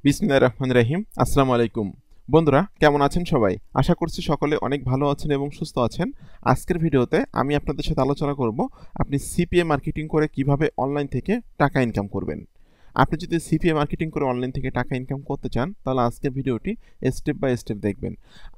বিসমিল্লাহির রহমানির রহিম। আসসালামু আলাইকুম। বন্ধুরা কেমন আছেন সবাই? আশা করছি সকলে অনেক ভালো আছেন এবং সুস্থ আছেন। আজকের ভিডিওতে আমি আপনাদের সাথে আলোচনা করব আপনি সিপিএ মার্কেটিং করে কিভাবে অনলাইন থেকে টাকা ইনকাম করবেন। আপনি যদি সিপিএ মার্কেটিং করে অনলাইন থেকে টাকা ইনকাম করতে চান তাহলে আজকের ভিডিওটি স্টেপ বাই স্টেপ দেখবেন।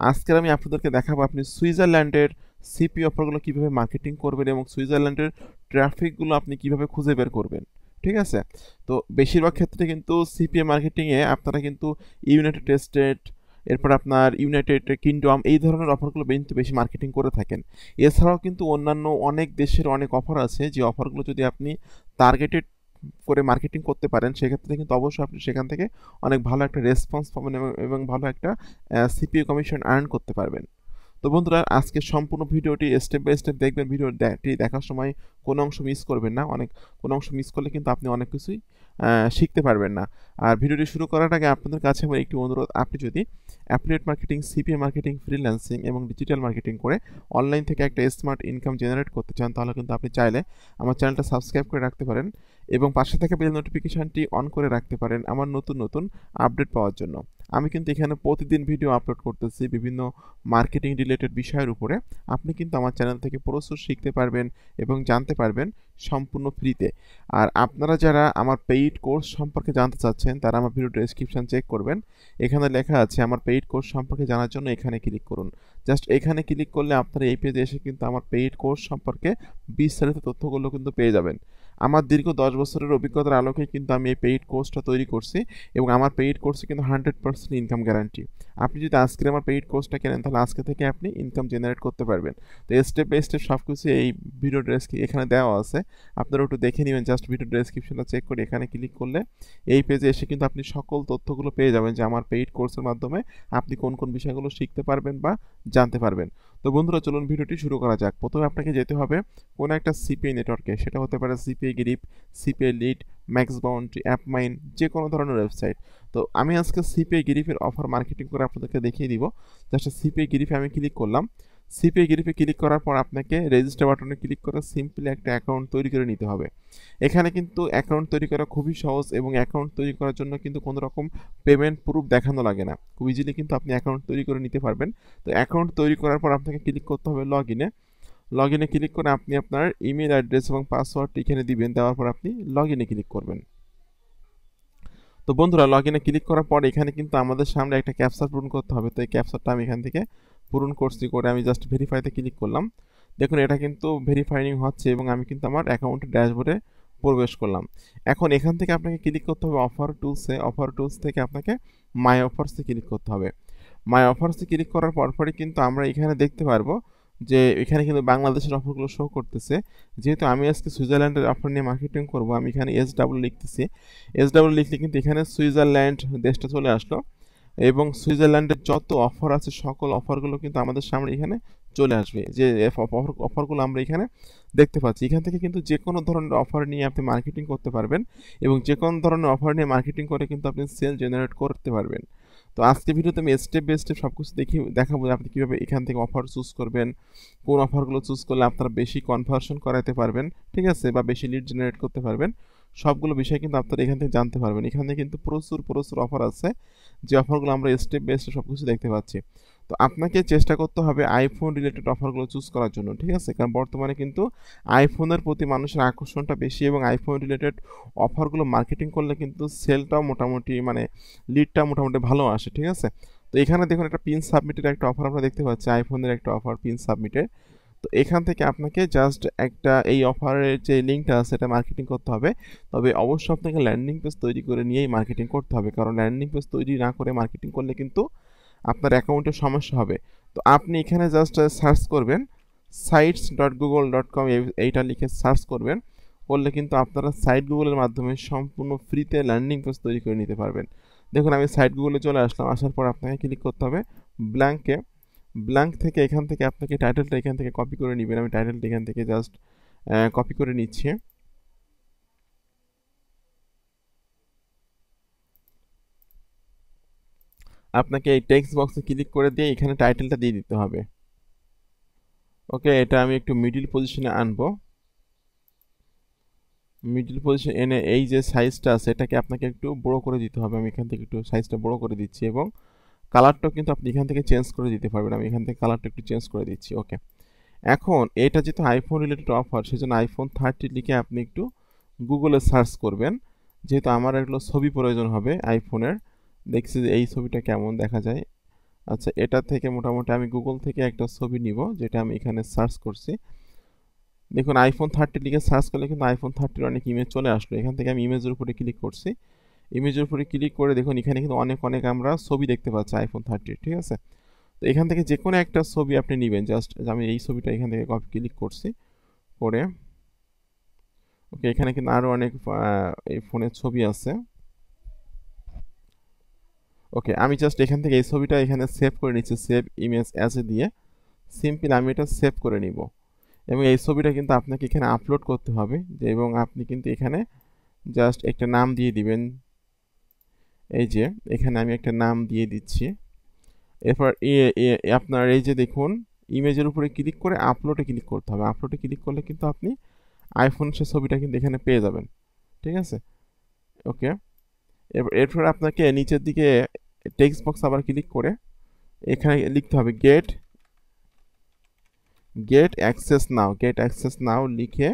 আজকের আমি আপনাদেরকে দেখাবো আপনি সুইজারল্যান্ডের সিপি অফারগুলো কিভাবে মার্কেটিং করবেন এবং সুইজারল্যান্ডের ট্রাফিকগুলো আপনি কিভাবে খুঁজে বের করবেন। ঠিক আছে? তো বেশিরভাগ ক্ষেত্রে কিন্তু সিপিএ মার্কেটিংয়ে আপনারা কিন্তু ইউনাইটেড স্টেট, এরপর আপনার ইউনাইটেড কিংডম এই ধরনের অফারগুলো কিন্তু বেশি মার্কেটিং করে থাকেন। এছাড়াও কিন্তু অন্যান্য অনেক দেশের অনেক অফার আছে, যে অফারগুলো যদি আপনি টার্গেটেড করে মার্কেটিং করতে পারেন সেক্ষেত্রে কিন্তু অবশ্যই আপনি সেখান থেকে অনেক ভালো একটা রেসপন্স পাবেন এবং ভালো একটা সিপিএ কমিশন আর্ন করতে পারবেন। তো বন্ধুরা আজকে সম্পূর্ণ ভিডিওটি স্টেপ বাই স্টেপ দেখবেন। ভিডিওটি দেখার সময় কোনো অংশ মিস করবেন না। কোনো অংশ মিস করলে কিন্তু আপনি অনেক কিছুই শিখতে পারবেন না। আর ভিডিওটি শুরু করার আগে আপনাদের কাছে আমার একটি অনুরোধ, আপনি যদি affiliate marketing, CPA marketing, freelancing এবং ডিজিটাল মার্কেটিং করে অনলাইন থেকে একটা স্মার্ট ইনকাম জেনারেট করতে চান তাহলে কিন্তু আপনি চাইলে আমার চ্যানেলটা সাবস্ক্রাইব করে রাখতে পারেন এবং পাশে থাকা বেল নোটিফিকেশানটি অন করে রাখতে পারেন আমার নতুন নতুন আপডেট পাওয়ার জন্য। আমি কিন্তু এখানে প্রতিদিন ভিডিও আপলোড করতেছি বিভিন্ন মার্কেটিং রিলেটেড বিষয়ের উপরে। আপনি কিন্তু আমার চ্যানেল থেকে প্রচুর শিখতে পারবেন এবং জানতে পারবেন সম্পূর্ণ ফ্রিতে। আর আপনারা যারা আমার পেইড কোর্স সম্পর্কে জানতে চাচ্ছেন তারা আমার ভিডিও ডেসক্রিপশন চেক করবেন। এখানে লেখা আছে আমার পেইড কোর্স সম্পর্কে জানার জন্য এখানে ক্লিক করুন। জাস্ট এখানে ক্লিক করলে আপনারা এই পেজে এসে কিন্তু আমার পেইড কোর্স সম্পর্কে বিস্তারিত তথ্যগুলো কিন্তু পেয়ে যাবেন। আমার দীর্ঘ 10 বছরের অভিজ্ঞতার আলোকে কিন্তু আমি এই পেইড কোর্সটা তৈরি করছি এবং আমার পেইড কোর্সে কিন্তু 100% ইনকাম গ্যারান্টি। আপনি যদি আজকের আমার পেইড কোর্সটা কেনেন তাহলে আজকে থেকে আপনি ইনকাম জেনারেট করতে পারবেন। তো স্টেপ বাই স্টেপ সব কিছু এই ভিডিও এখানে দেওয়া আছে, আপনারা একটু দেখে নেবেন। জাস্ট ভিডিও ডেসক্রিপশনটা চেক করে এখানে ক্লিক করলে এই পেজে এসে কিন্তু আপনি সকল তথ্যগুলো পেয়ে যাবেন যে আমার পেইড কোর্সের মাধ্যমে আপনি কোন কোন বিষয়গুলো শিখতে পারবেন বা জানতে পারবেন। তো বন্ধুরা চলুন ভিডিওটি শুরু করা যাক। প্রথমে আপনাকে যেতে হবে কোনো একটা সিপিআই নেটওয়ার্কে, সেটা হতে পারে CPI grip, CPI lead, max boundary, অ্যাপমাইন, যে কোনো ধরনের ওয়েবসাইট। তো আমি আজকে সিপিআই গিরিফের অফার মার্কেটিং করে আপনাদেরকে দেখিয়ে দিব। জাস্ট সিপিআই গিরিফে আমি ক্লিক করলাম। সিপিআই গিরিফে ক্লিক করার পর আপনাকে রেজিস্টার বাটনে ক্লিক করে সিম্পলি একটা অ্যাকাউন্ট তৈরি করে নিতে হবে। এখানে কিন্তু অ্যাকাউন্ট তৈরি করা খুবই সহজ এবং অ্যাকাউন্ট তৈরি করার জন্য কিন্তু কোনো রকম পেমেন্ট প্রুফ দেখানো লাগে না। খুব ইজিলি কিন্তু আপনি অ্যাকাউন্ট তৈরি করে নিতে পারবেন। তো অ্যাকাউন্ট তৈরি করার পর আপনাকে ক্লিক করতে হবে লগ ইনে। লগ ইনে ক্লিক করে আপনি আপনার ইমেল অ্যাড্রেস এবং পাসওয়ার্ড এখানে দিবেন। দেওয়ার পর আপনি লগ ইনে ক্লিক করবেন। তো বন্ধুরা লগ ইনে ক্লিক করার পর এখানে কিন্তু আমাদের সামনে একটা ক্যাপচা পূরণ করতে হবে। তো এই ক্যাপচাটা আমি এখান থেকে পূরণ করছি, করে আমি জাস্ট ভেরিফাইতে ক্লিক করলাম। দেখুন এটা কিন্তু ভেরিফাইং হচ্ছে এবং আমি কিন্তু আমার অ্যাকাউন্টের ড্যাশবোর্ডে প্রবেশ করলাম। এখন এখান থেকে আপনাকে ক্লিক করতে হবে অফার টুলসে। অফার টুলস থেকে আপনাকে মাই অফার্সে ক্লিক করতে হবে। মাই অফার্সে ক্লিক করার পরপরই কিন্তু আমরা এখানে দেখতে পারবো যে এখানে কিন্তু বাংলাদেশের অফারগুলো শো করতেছে। যেহেতু আমি আজকে সুইজারল্যান্ডের অফার নিয়ে মার্কেটিং করব, আমি এখানে SW লিখতেছি। SW লিখলে কিন্তু এখানে সুইজারল্যান্ড দেশটা চলে আসলো এবং সুইজারল্যান্ডের যত অফার আছে সকল অফারগুলো কিন্তু আমাদের সামনে এখানে চলে আসবে। যে অফারগুলো আমরা এখানে দেখতে পাচ্ছি, এখান থেকে কিন্তু যে কোনো ধরনের অফার নিয়ে আপনি মার্কেটিং করতে পারবেন এবং যে কোনো ধরনের অফার নিয়ে মার্কেটিং করে কিন্তু আপনি সেল জেনারেট করতে পারবেন। তো আজকে ভিডিওতে আমি স্টেপ বাই স্টেপ সব কিছু দেখাবো যে আপনি কীভাবে এখান থেকে অফার চুজ করবেন, কোন অফারগুলো চুজ করলে আপনারা বেশি কনভার্সন করাতে পারবেন, ঠিক আছে, বা বেশি লিড জেনারেট করতে পারবেন। সবগুলো বিষয় কিন্তু আপনারা এখান থেকে জানতে পারবেন। এখানে কিন্তু প্রচুর প্রচুর অফার আছে, যে অফারগুলো আমরা স্টেপ বাই স্টেপ সব কিছু দেখতে পাচ্ছি। তো আপনাকে চেষ্টা করতে হবে আইফোন রিলেটেড অফারগুলো চুজ করার জন্য, ঠিক আছে, কারণ বর্তমানে কিন্তু আইফোনের প্রতি মানুষের আকর্ষণটা বেশি এবং আইফোন রিলেটেড অফারগুলো মার্কেটিং করলে কিন্তু সেলটাও মোটামুটি মানে লিডটা মোটামুটি ভালো আসে, ঠিক আছে। তো এখানে দেখুন একটা পিন সাবমিটের একটা অফার আমরা দেখতে পাচ্ছি, আইফোনের একটা অফার পিন সাবমিটের। তো এখান থেকে আপনাকে জাস্ট একটা এই অফারের যে লিঙ্কটা আছে এটা মার্কেটিং করতে হবে। তবে অবশ্যই আপনাকে ল্যান্ডিং পেজ তৈরি করে নিয়েই মার্কেটিং করতে হবে, কারণ ল্যান্ডিং পেজ তৈরি না করে মার্কেটিং করলে কিন্তু আপনার অ্যাকাউন্টের সমস্যা হবে। তো আপনি এখানে জাস্ট সার্চ করবেন sites.google.com, এইটা লিখে সার্চ করবেন। করলে কিন্তু আপনারা সাইট গুগলের মাধ্যমে সম্পূর্ণ ফ্রিতে ল্যান্ডিং পেজ তৈরি করে নিতে পারবেন। দেখুন আমি সাইট গুগলে চলে আসলাম। আসার পর আপনাকে ক্লিক করতে হবে ব্ল্যাঙ্কে। ব্ল্যাঙ্ক থেকে এখান থেকে আপনাকে টাইটেলটা এখান থেকে কপি করে নেবেন। আমি টাইটেলটা এখান থেকে জাস্ট কপি করে নিচ্ছি। আপনাকে এই টেক্সট বক্সে ক্লিক করে দিয়ে এখানে টাইটেলটা দিয়ে দিতে হবে। ওকে, এটা আমি একটু মিডিল পজিশনে আনবো। মিডল পজিশন এনে এই যে সাইজটা আছে এটাকে আপনাকে একটু বড় করে দিতে হবে। আমি এখান থেকে একটু সাইজটা বড় করে দিচ্ছি এবং কালারটাও কিন্তু আপনি এখান থেকে চেঞ্জ করে দিতে পারবেন। আমি এখান থেকে কালারটা একটু চেঞ্জ করে দিচ্ছি। ওকে, এখন এটা যেহেতু আইফোন রিলেটেড অফার, সেজন্য আইফোন 30 লিখে আপনি একটু গুগলে সার্চ করবেন। যেহেতু আমার এগুলো ছবি প্রয়োজন হবে আইফোনের, দেখছি যে এই ছবিটা কেমন দেখা যায়। আচ্ছা, এটা থেকে মোটামুটি আমি গুগল থেকে একটা ছবি নিব যেটা আমি এখানে সার্চ করছি। দেখুন আইফোন 30 লিখে সার্চ করলে কিন্তু আইফোন 30 অনেক ইমেজ চলে আসলো। এখান থেকে আমি ইমেজের উপরে ক্লিক করছি। ইমেজের উপরে ক্লিক করে দেখুন এখানে কিন্তু অনেক আমরা ছবি দেখতে পাচ্ছি আইফোন 30, ঠিক আছে। তো এখান থেকে যে কোনো একটা ছবি আপনি নেবেন। জাস্ট আমি এই ছবিটা এখান থেকে কপি ক্লিক করছি করে। ওকে, এখানে কিন্তু আরও অনেক এই ফোনের ছবি আছে। ওকে, আমি জাস্ট এখান থেকে এই ছবিটা এখানে সেভ করে নিচ্ছি, সেভ ইমেজ অ্যাজ এ দিয়ে সিম্পল আমি এটা সেভ করে নিব। এবং এই ছবিটা কিন্তু আপনাকে এখানে আপলোড করতে হবে এবং আপনি কিন্তু এখানে জাস্ট একটা নাম দিয়ে দিবেন। এই যে এখানে আমি একটা নাম দিয়ে দিচ্ছি। এরপর আপনার এই যে দেখুন ইমেজের উপরে ক্লিক করে আপলোডে ক্লিক করতে হবে। আপলোডে ক্লিক করলে কিন্তু আপনি আইফোন সে ছবিটা কিন্তু এখানে পেয়ে যাবেন, ঠিক আছে। ওকে, এরপর আপনাকে নিচের দিকে টেক্সট বক্স আবার ক্লিক করে এখানে লিখতে হবে গেট অ্যাক্সেস নাও লিখে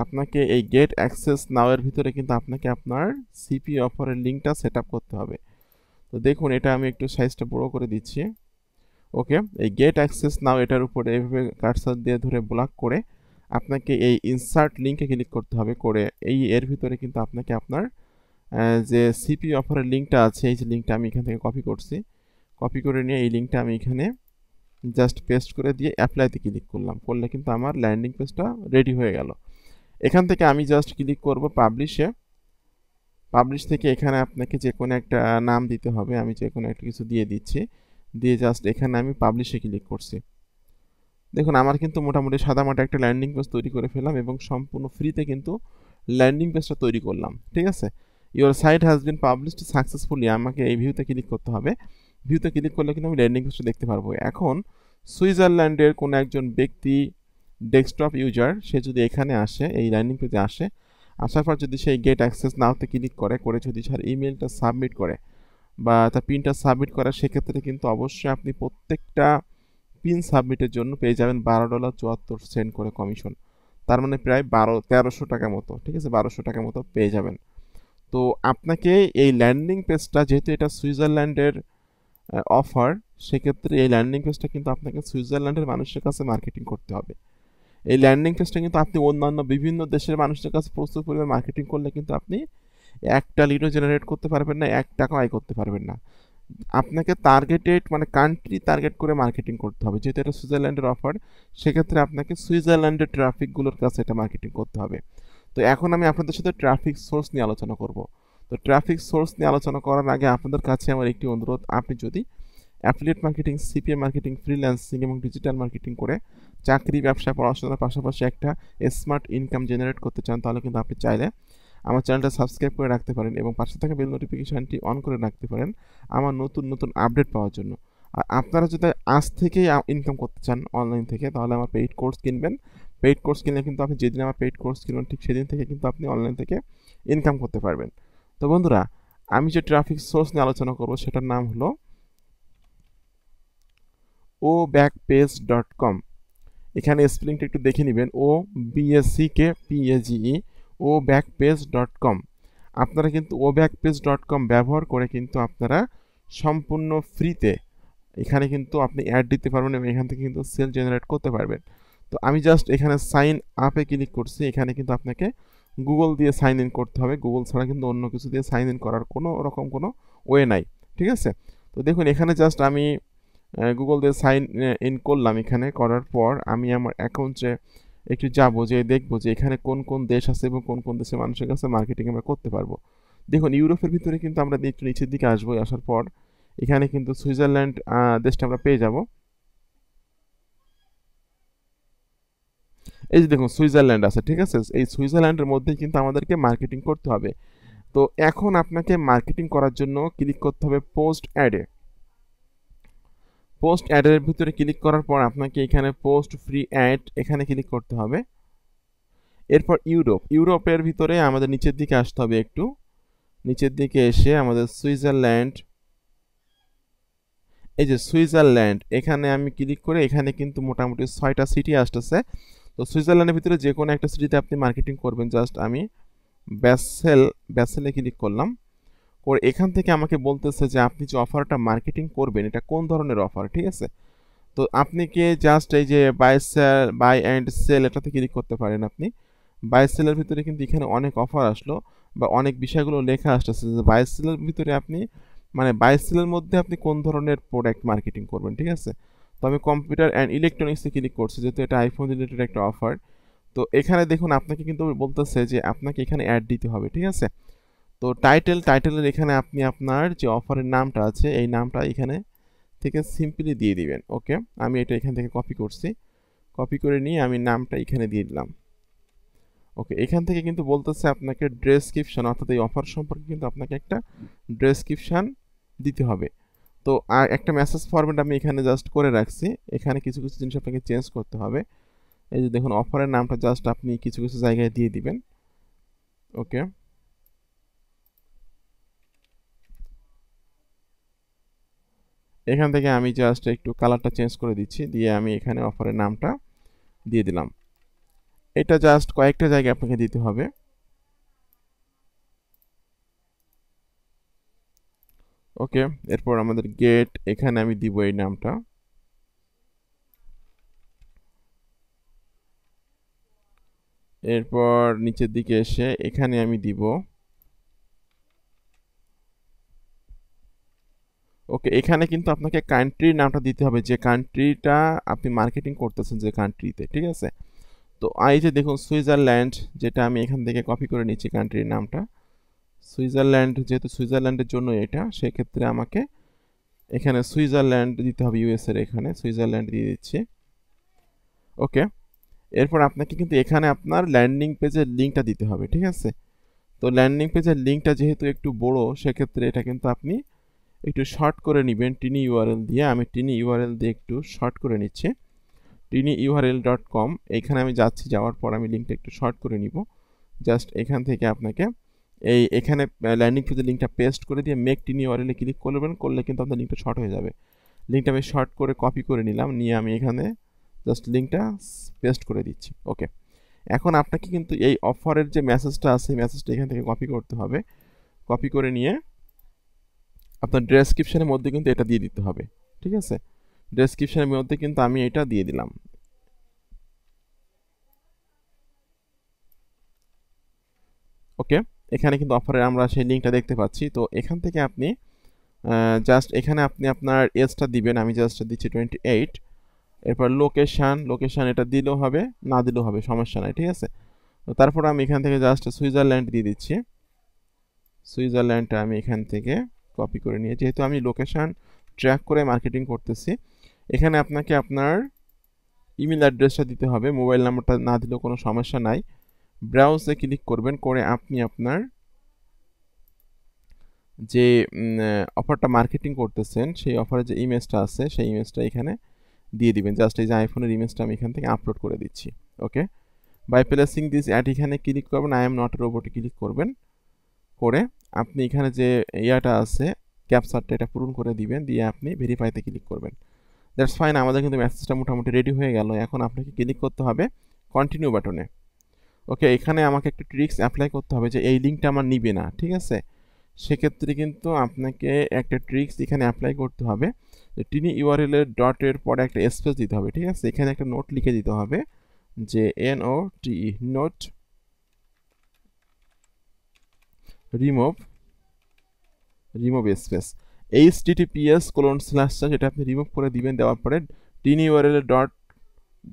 আপনাকে এই গেট অ্যাক্সেস নাও এর ভিতরে কিন্তু আপনাকে আপনার সিপি অফারের লিঙ্কটা সেট আপ করতে হবে। তো দেখুন এটা আমি একটু সাইজটা বড় করে দিচ্ছি। ওকে, এই গেট অ্যাক্সেস নাও এটার উপরে এইভাবে কার্সার দিয়ে ধরে ব্লক করে আপনাকে এই ইনসার্ট লিঙ্কে ক্লিক করতে হবে। করে এর ভিতরে কিন্তু আপনাকে আপনার যে সিপি অফারের লিঙ্কটা আছে, এই যে লিঙ্কটা আমি এখান থেকে কপি করছি, কপি করে নিয়ে এই লিঙ্কটা আমি এখানে জাস্ট পেস্ট করে দিয়ে অ্যাপ্লাইতে ক্লিক করলে কিন্তু আমার ল্যান্ডিং পেজটা রেডি হয়ে গেল। এখান থেকে আমি জাস্ট ক্লিক করব পাবলিশ থেকে এখানে আপনাকে যে কোনো একটা নাম দিতে হবে। আমি যে কোনো একটা কিছু দিয়ে দিচ্ছি, দিয়ে জাস্ট এখানে আমি পাবলিশে ক্লিক করছি। দেখুন আমার কিন্তু মোটামুটি সাদামাটা একটা ল্যান্ডিং পেজ তৈরি করে ফেললাম এবং সম্পূর্ণ ফ্রিতে কিন্তু ল্যান্ডিং পেজটা তৈরি করলাম, ঠিক আছে। Your site has been published successfully, আমাকে এই ভিউতে ক্লিক করতে হবে। ভিউতে ক্লিক করলে কিন্তু আমি ল্যান্ডিং পেজটা দেখতে পারবো। এখন সুইজারল্যান্ডের কোনো একজন ব্যক্তি ডেস্কটপ ইউজার সে যদি এখানে আসে, এই ল্যান্ডিং পেজে আসার পর যদি সেই গেট অ্যাক্সেস নাওতে ক্লিক করে যদি তার ইমেলটা সাবমিট করে বা তার পিনটা সাবমিট করে, সেক্ষেত্রে কিন্তু অবশ্যই আপনি প্রত্যেকটা পিন সাবমিটের জন্য পেয়ে যাবেন $12.74 করে কমিশন। তার মানে প্রায় 1300 টাকা মতো, ঠিক আছে, 1200 টাকা মতো পেয়ে যাবেন। তো আপনাকে এই ল্যান্ডিং পেজটা, যেহেতু এটা সুইজারল্যান্ডের অফার, সেক্ষেত্রে এই ল্যান্ডিং পেজটা কিন্তু আপনাকে সুইজারল্যান্ডের মানুষের কাছে মার্কেটিং করতে হবে। এই ল্যান্ডিং পেজটা কিন্তু আপনি অন্যান্য বিভিন্ন দেশের মানুষের কাছে প্রচুর পরিমাণ মার্কেটিং করলে কিন্তু আপনি একটা লিডও জেনারেট করতে পারবেন না, 1 টাকাও আয় করতে পারবেন না। আপনাকে টার্গেটেড মানে কান্ট্রি টার্গেট করে মার্কেটিং করতে হবে। যেহেতু এটা সুইজারল্যান্ডের অফার, সেক্ষেত্রে আপনাকে সুইজারল্যান্ডের ট্রাফিকগুলোর কাছে এটা মার্কেটিং করতে হবে। তো এখন আমি আপনাদের সাথে ট্রাফিক সোর্স নিয়ে আলোচনা করব। তো ট্রাফিক সোর্স নিয়ে আলোচনা করার আগে আপনাদের কাছে আমার একটি অনুরোধ, আপনি যদি affiliate marketing, CPA marketing, freelancing এবং ডিজিটাল মার্কেটিং করে চাকরি, ব্যবসা, পড়াশোনার পাশাপাশি একটা স্মার্ট ইনকাম জেনারেট করতে চান, তাহলে কিন্তু আপনি চাইলে আমার চ্যানেলটা সাবস্ক্রাইব করে রাখতে পারেন এবং পাশে থাকা বেল নোটিফিকেশানটি অন করে রাখতে পারেন আমার নতুন আপডেট পাওয়ার জন্য। আর আপনারা যদি আজ থেকেই ইনকাম করতে চান অনলাইন থেকে, তাহলে আমার পেইড কোর্স কিনবেন। পেইড কোর্স কিনলে কিন্তু আপনি যেদিন আমার পেইড কোর্স কিনবেন ঠিক সেদিন থেকে কিন্তু আপনি অনলাইন থেকে ইনকাম করতে পারবেন। তো বন্ধুরা, আমি যে ট্রাফিক সোর্স নিয়ে আলোচনা করবো সেটার নাম হলো obackpage.com। এখানে স্পেলিংটা একটু দেখে নেবেন, OBACKPAGE, obackpage.com। আপনারা কিন্তু obackpage.com ব্যবহার করে কিন্তু আপনারা সম্পূর্ণ ফ্রিতে এখানে কিন্তু আপনি অ্যাড দিতে পারবেন এবং এখান থেকে কিন্তু সেল জেনারেট করতে পারবেন। তো আমি জাস্ট এখানে সাইন আপে ক্লিক করছি। এখানে কিন্তু আপনাকে গুগল দিয়ে সাইন ইন করতে হবে। গুগল ছাড়া কিন্তু অন্য কিছু দিয়ে সাইন ইন করার কোনো ওয়ে নাই, ঠিক আছে। তো দেখুন এখানে জাস্ট আমি গুগল দিয়ে সাইন ইন করলাম। এখানে করার পর আমি আমার অ্যাকাউন্টে একটু যাবো, যে দেখবো যে এখানে কোন দেশ আছে এবং কোন দেশের মানুষের কাছে মার্কেটিং আমরা করতে পারবো। দেখুন ইউরোপের ভিতরে কিন্তু আমরা একটু নিচের দিকে আসবো, আসার পর এখানে কিন্তু সুইজারল্যান্ড দেশটা আমরা পেয়ে যাব। এই যে দেখুন সুইজারল্যান্ড আছে, ঠিক আছে। এই সুইজারল্যান্ডের মধ্যেই কিন্তু আমাদেরকে মার্কেটিং করতে হবে। তো এখন আপনাকে মার্কেটিং করার জন্য ক্লিক করতে হবে পোস্ট অ্যাডের ভিতরে ক্লিক করার পর আপনাকে এখানে পোস্ট ফ্রি অ্যাড এখানে ক্লিক করতে হবে। এরপর ইউরোপের ভিতরে আমাদের নিচের দিকে আসতে হবে, একটু নিচের দিকে এসে আমাদের সুইজারল্যান্ড, এই যে সুইজারল্যান্ড, এখানে আমি ক্লিক করে এখানে কিন্তু মোটামুটি 6টা সিটি আসতেছে। তো সুইজারল্যান্ডের ভিতরে যে কোনো একটা সিটিতে আপনি মার্কেটিং করবেন। জাস্ট আমি ব্যাসেলে ক্লিক করলাম, করে এখান থেকে আমাকে বলতেছে যে আপনি যে অফারটা মার্কেটিং করবেন এটা কোন ধরনের অফার, ঠিক আছে। তো আপনি কি জাস্ট এই যে বাই অ্যান্ড সেল এটাতে ক্লিক করতে পারেন। আপনি বাই সেলের ভিতরে কিন্তু এখানে অনেক অফার আসলো বা অনেক বিষয়গুলো লেখা আসতেছে যে বাই সেলের ভিতরে আপনি মানে বাই সেলের মধ্যে আপনি কোন ধরনের প্রোডাক্ট মার্কেটিং করবেন, ঠিক আছে। তো আমি কম্পিউটার অ্যান্ড ইলেকট্রনিক্সে ক্লিক করছি যেহেতু এটা আইফোন রিলেটেড একটা অফার। তো এখানে দেখুন আপনাকে কিন্তু বলতেছে যে আপনাকে এখানে অ্যাড দিতে হবে, ঠিক আছে। তো টাইটেলের এখানে আপনি আপনার যে অফারের নামটা আছে এই নামটা এখানে থেকে সিম্পলি দিয়ে দিবেন। ওকে, আমি এটা এখান থেকে কপি করছি, কপি করে নিয়ে আমি নামটা এখানে দিয়ে দিলাম। ওকে, এখান থেকে কিন্তু বলতেছে আপনাকে ডেসক্রিপশন, অর্থাৎ এই অফার সম্পর্কে কিন্তু আপনাকে একটা ডেসক্রিপশন দিতে হবে। তো আর একটা মেসেজ ফরম্যাট আমি এখানে জাস্ট করে রাখছি, এখানে কিছু কিছু জিনিস আপনাকে চেঞ্জ করতে হবে। এই যে দেখুন অফারের নামটা জাস্ট আপনি কিছু কিছু জায়গায় দিয়ে দিবেন। ওকে, এখান থেকে আমি জাস্ট একটু কালারটা চেঞ্জ করে দিচ্ছি, দিয়ে আমি এখানে অফারের নামটা দিয়ে দিলাম। এটা জাস্ট কয়েকটা জায়গায় আপনাকে দিতে হবে। ওকে, এরপর আমাদের গেট, এখানে আমি দিব এই নামটা। এরপর নিচের দিকে এসে এখানে আমি দিব। ওকে, এখানে কিন্তু আপনাকে কান্ট্রির নামটা দিতে হবে, যে কান্ট্রিটা আপনি মার্কেটিং করতেছেন যে কান্ট্রিতে, ঠিক আছে। তো এই যে দেখুন সুইজারল্যান্ড, যেটা আমি এখান থেকে কপি করে নিচ্ছি কান্ট্রির নামটা সুইজারল্যান্ড, যেহেতু সুইজারল্যান্ডের জন্য এটা, সেক্ষেত্রে আমাকে এখানে সুইজারল্যান্ড দিতে হবে, ইউএস এর এখানে সুইজারল্যান্ড দিয়ে দিচ্ছি। ওকে, এরপর আপনাকে কিন্তু এখানে আপনার ল্যান্ডিং পেজের লিঙ্কটা দিতে হবে, ঠিক আছে। তো ল্যান্ডিং পেজের লিঙ্কটা যেহেতু একটু বড়, সেক্ষেত্রে এটা কিন্তু আপনি একটু শর্ট করে নেবেন টিনি ইউআরএল দিয়ে। আমি টিনি ইউআরএল দিয়ে একটু শর্ট করে নিচ্ছি, tinyurl.com। এইখানে আমি যাচ্ছি, যাওয়ার পর আমি লিঙ্কটা একটু শর্ট করে নিব। জাস্ট এখান থেকে আপনাকে এখানে ল্যান্ডিং পেজের লিঙ্কটা পেস্ট করে দিয়ে মেক টিনি ইউআরএল এ ক্লিক করবেন, করলে কিন্তু আপনার লিঙ্কটা শর্ট হয়ে যাবে। লিঙ্কটা আমি শর্ট করে কপি করে নিলাম, নিয়ে আমি এখানে জাস্ট লিঙ্কটা পেস্ট করে দিচ্ছি। ওকে, এখন আপনাকে কিন্তু এই অফারের যে মেসেজটা আছে মেসেজটা এখান থেকে কপি করতে হবে, কপি করে নিয়ে আপনার ডেসক্রিপশনের মধ্যে কিন্তু এটা দিয়ে দিতে হবে, ঠিক আছে। ডেসক্রিপশনের মধ্যে কিন্তু আমি এটা দিয়ে দিলাম। ওকে, এখানে কিন্তু অফারের আমরা সেই লিঙ্কটা দেখতে পাচ্ছি। তো এখান থেকে আপনি জাস্ট এখানে আপনি আপনার এজটা দিবেন, আমি জাস্ট দিচ্ছি 28। এরপর লোকেশান এটা দিলেও হবে, না দিলেও হবে, সমস্যা নাই, ঠিক আছে। তো তারপর আমি এখান থেকে জাস্ট সুইজারল্যান্ড দিয়ে দিচ্ছি। সুইজারল্যান্ডটা আমি এখান থেকে কপি করে নিয়ে, যেহেতু আমি লোকেশান ট্র্যাক করে মার্কেটিং করতেছি, এখানে আপনাকে আপনার ইমেল অ্যাড্রেসটা দিতে হবে, মোবাইল নাম্বারটা না দিলেও কোনো সমস্যা নাই। ব্রাউজে ক্লিক করবেন, করে আপনি আপনার যে অফারটা মার্কেটিং করতেছেন সেই অফারের যে ইমেজটা আছে সেই ইমেজটা এখানে দিয়ে দিবেন। জাস্ট এই যে আইফোনের ইমেজটা আমি এখান থেকে আপলোড করে দিচ্ছি। ওকে, বাই প্লেসিং দিস অ্যাড এখানে ক্লিক করবেন, আই এম নট রোবটে ক্লিক করবেন, করে আপনি এখানে যে ইয়াটা আছে ক্যাপচারটা এটা পূরণ করে দিবেন, দিয়ে আপনি ভেরিফাইতে ক্লিক করবেন। দ্যাটস ফাইন, আমাদের কিন্তু মেসেজটা মোটামুটি রেডি হয়ে গেল। এখন আপনাকে ক্লিক করতে হবে কন্টিনিউ বাটনে। ওকে, এখানে আমাকে একটা ট্রিক্স অ্যাপ্লাই করতে হবে যে এই লিঙ্কটা আমার নিবে না, ঠিক আছে। সেক্ষেত্রে কিন্তু আপনাকে একটা ট্রিক্স এখানে অ্যাপ্লাই করতে হবে, যে টিনি ইউআরএল এর ডটের পরে একটা স্পেস দিতে হবে, ঠিক আছে। এখানে একটা নোট লিখে দিতে হবে যে NOTE note remove space https:// এটা আপনি রিমুভ করে দিবেন। দেওয়ার পরে টিনি ইউআরএল এর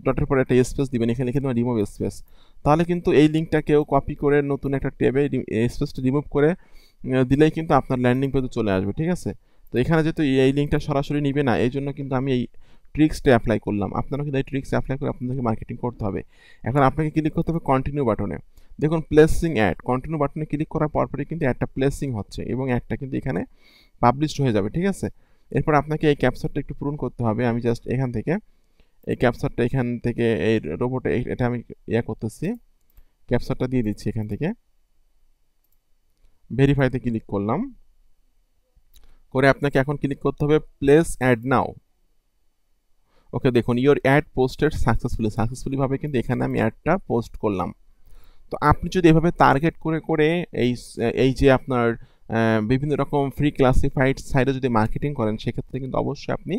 ডটের পরে একটা স্পেস দিবেন, এখানে লিখে দেবেন রিমুভ স্পেস। তাহলে কিন্তু এই লিঙ্কটা কেউ কপি করে নতুন একটা ট্যাবে স্পেসটা রিমুভ করে দিলেই কিন্তু আপনার ল্যান্ডিং পেজে চলে আসবে, ঠিক আছে। তো এখানে যেহেতু এই লিঙ্কটা সরাসরি নিবে না, এই জন্য কিন্তু আমি এই ট্রিক্সটা অ্যাপ্লাই করলাম। আপনারা কিন্তু এই ট্রিক্স অ্যাপ্লাই করে আপনাদেরকে মার্কেটিং করতে হবে। এখন আপনাকে ক্লিক করতে হবে কন্টিনিউ বাটনে। দেখুন প্লেসিং অ্যাড, কন্টিনিউ বাটনে ক্লিক করার পরপরই কিন্তু অ্যাডটা প্লেসিং হচ্ছে এবং অ্যাডটা কিন্তু এখানে পাবলিশড হয়ে যাবে, ঠিক আছে। এরপর আপনাকে এই ক্যাপচারটা একটু পূরণ করতে হবে। আমি জাস্ট এখান থেকে এই ক্যাপচারটা এখান থেকে এই রোবটে এটা আমি করতেছি, ক্যাপচাটা দিয়ে দিচ্ছি এখান থেকে, ভেরিফাইতে ক্লিক করলাম, করে আপনাকে এখন ক্লিক করতে হবে প্লেস অ্যাড নাও। ওকে, দেখুন ইওর অ্যাড পোস্টেড সাকসেসফুলি ভাবে কিন্তু এখানে আমি অ্যাডটা পোস্ট করলাম। তো আপনি যদি এভাবে টার্গেট করে করে এই এই যে আপনার বিভিন্ন রকম ফ্রি ক্লাসিফাইড সাইটে যদি মার্কেটিং করেন, সেক্ষেত্রে কিন্তু অবশ্যই আপনি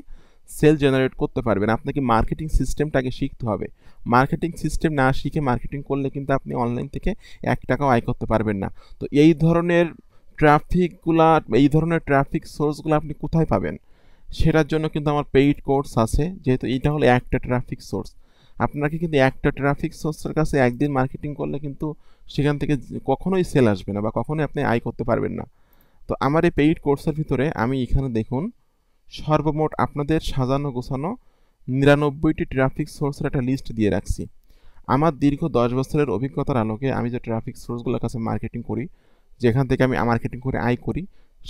সেল জেনারেট করতে পারবেন। আপনাকে মার্কেটিং সিস্টেমটাকে শিখতে হবে। মার্কেটিং সিস্টেম না শিখে মার্কেটিং করলে কিন্তু আপনি অনলাইন থেকে 1 টাকাও আয় করতে পারবেন না। তো এই ধরনের ট্রাফিক সোর্সগুলো আপনি কোথায় পাবেন? সেটার জন্য কিন্তু আমার পেইড কোর্স আছে, যেহেতু এটা হলো একটা ট্রাফিক সোর্স। আপনাকে কিন্তু একটা ট্রাফিক সোর্সের কাছে একদিন মার্কেটিং করলে কিন্তু সেখান থেকে কখনোই সেল আসবে না বা কখনোই আপনি আয় করতে পারবেন না। তো আমার এই পেইড কোর্সের ভিতরে আমি এখানে দেখুন সর্বমোট আপনাদের সাজানো গোছানো 99টি ট্রাফিক সোর্সের একটা লিস্ট দিয়ে রাখছি। আমার দীর্ঘ 10 বছরের অভিজ্ঞতার আলোকে আমি যে ট্রাফিক সোর্সগুলোর কাছে মার্কেটিং করি, যেখান থেকে আমি মার্কেটিং করে আয় করি,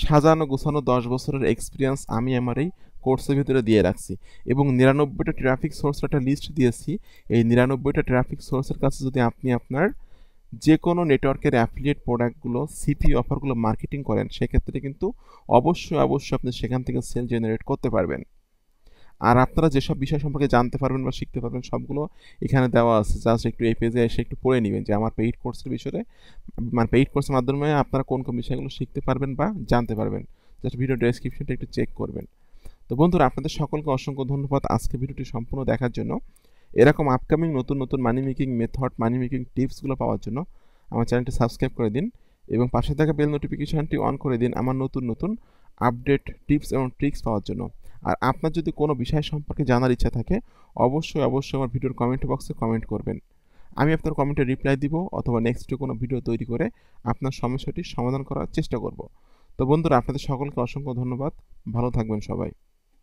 সাজানো গোছানো 10 বছরের এক্সপিরিয়েন্স আমি আমার এই কোর্সের ভিতরে দিয়ে রাখছি। এবং 99টা ট্রাফিক সোর্সের একটা লিস্ট দিয়েছি। এই 99টা ট্রাফিক সোর্সের কাছে যদি আপনি আপনার যে কোনো নেটওয়ার্কের অ্যাফিলিয়েট প্রোডাক্টগুলো, সিপি অফারগুলো মার্কেটিং করেন, সেক্ষেত্রে কিন্তু অবশ্যই আপনি সেখান থেকে সেল জেনারেট করতে পারবেন। আর আপনারা যেসব বিষয় সম্পর্কে জানতে পারবেন বা শিখতে পারবেন, সবগুলো এখানে দেওয়া আছে। জাস্ট একটু এই পেজে এসে একটু পড়ে নেবেন যে আমার পেইড কোর্সের বিষয়ে, মানে পেইড কোর্সের মাধ্যমে আপনারা কোন কোন বিষয়গুলো শিখতে পারবেন বা জানতে পারবেন। জাস্ট ভিডিও ডেসক্রিপশনটা একটু চেক করবেন। তো বন্ধুরা, আপনাদের সকলকে অসংখ্য ধন্যবাদ আজকে ভিডিওটি সম্পূর্ণ দেখার জন্য। এরকম আপকামিং নতুন নতুন মানি মেকিং মেথড, মানি মেকিং টিপসগুলো পাওয়ার জন্য আমার চ্যানেলটি সাবস্ক্রাইব করে দিন এবং পাশে থাকা বেল নোটিফিকেশনটি অন করে দিন আমার নতুন নতুন আপডেট, টিপস এবং ট্রিক্স পাওয়ার জন্য। আর আপনার যদি কোনো বিষয় সম্পর্কে জানার ইচ্ছা থাকে, অবশ্যই আমার ভিডিওর কমেন্ট বক্সে কমেন্ট করবেন। আমি আপনার কমেন্টে রিপ্লাই দিব অথবা নেক্সটে কোনো ভিডিও তৈরি করে আপনার সমস্যাটির সমাধান করার চেষ্টা করব। তো বন্ধুরা, আপনাদের সকলকে অসংখ্য ধন্যবাদ। ভালো থাকবেন সবাই।